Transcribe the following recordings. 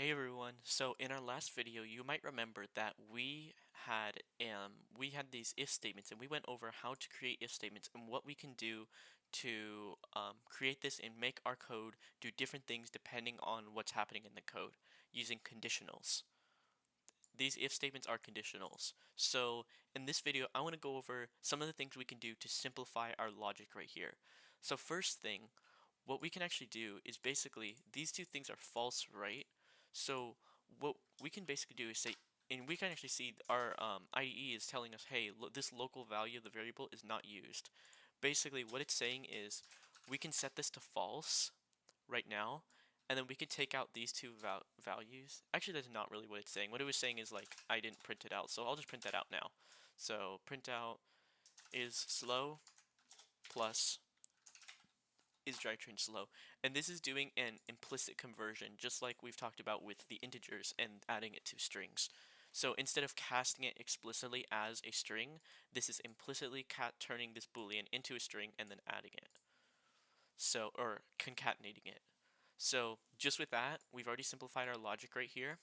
Hey everyone. So in our last video, you might remember that we had these if statements and we went over how to create if statements and what we can do to create this and make our code do different things depending on what's happening in the code using conditionals. These if statements are conditionals. So in this video, I want to go over some of the things we can do to simplify our logic right here. So first thing, what we can actually do is basically these two things are false, right? So what we can basically do is say, and we can actually see our IDE is telling us, hey, this local value of the variable is not used. Basically, what it's saying is we can set this to false right now, and then we can take out these two values. Actually, that's not really what it's saying. What it was saying is like I didn't print it out, so I'll just print that out now. So print out is slow plus is drivetrain slow. And this is doing an implicit conversion, just like we've talked about with the integers and adding it to strings. So instead of casting it explicitly as a string, this is implicitly turning this boolean into a string and then adding it. So, or concatenating it. So just with that, we've already simplified our logic right here.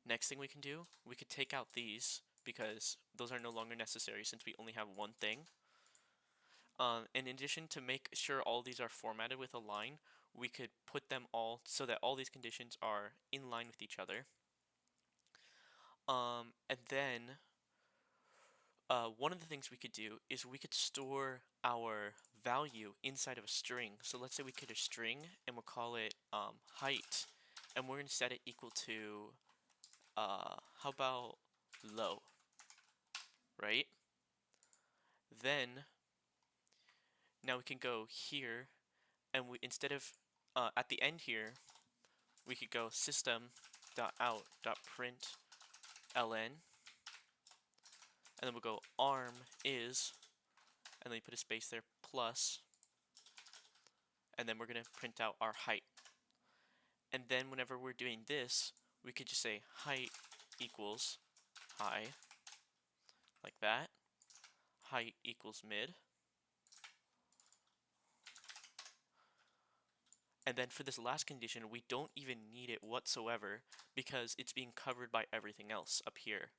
Next thing we can do, we could take out these because those are no longer necessary since we only have one thing. In addition, to make sure all these are formatted with a line, we could put them all so that all these conditions are in line with each other. And then one of the things we could do is we could store our value inside of a string. So let's say we create a string and we'll call it height, and we're going to set it equal to how about low, right? Then now we can go here, and we instead of at the end here, we could go system.out.println, and then we'll go arm is, and then you put a space there, plus, and then we're going to print out our height. And then whenever we're doing this, we could just say height equals high, like that. Height equals mid. And then for this last condition, we don't even need it whatsoever because it's being covered by everything else up here.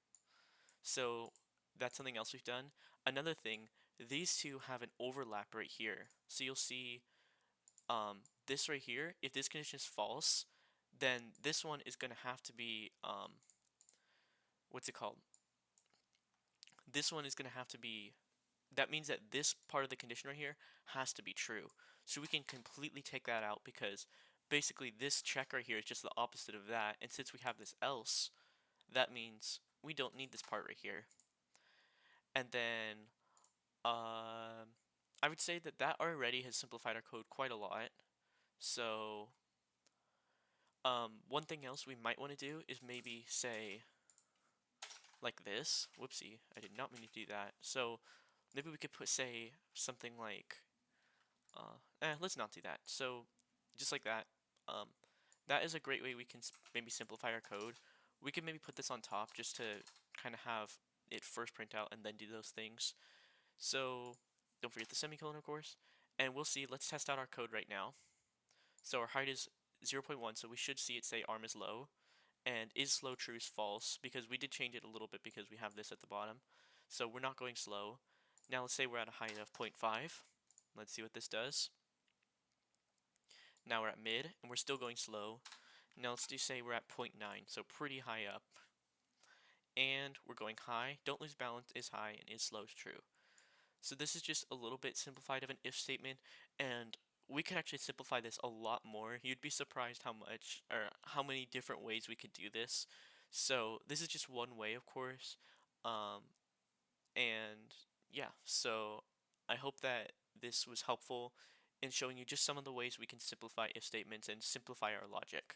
So that's something else we've done. Another thing, these two have an overlap right here. So you'll see this right here, if this condition is false, then this one is going to have to be, what's it called? This one is going to have to be, that means that this part of the condition right here has to be true. So we can completely take that out because basically this check right here is just the opposite of that. And since we have this else, that means we don't need this part right here. And then I would say that that already has simplified our code quite a lot. So one thing else we might want to do is maybe say like this. Whoopsie, I did not mean to do that. So maybe we could say something like, let's not do that. So just like that. That is a great way we can maybe simplify our code. We could maybe put this on top just to kind of have it first print out and then do those things. So don't forget the semicolon, of course. And we'll see, let's test out our code right now. So our height is 0.1, so we should see it say arm is low. And is slow true is false, because we did change it a little bit because we have this at the bottom. So we're not going slow. Now let's say we're at a height of 0.5. Let's see what this does. Now we're at mid, and we're still going slow. Now let's say we're at 0.9, so pretty high up. And we're going high. Don't lose balance is high, and is slow is true. So this is just a little bit simplified of an if statement, and we could actually simplify this a lot more. You'd be surprised how much, or how many different ways we could do this. So this is just one way, of course. And yeah, so I hope that this was helpful in showing you just some of the ways we can simplify if statements and simplify our logic.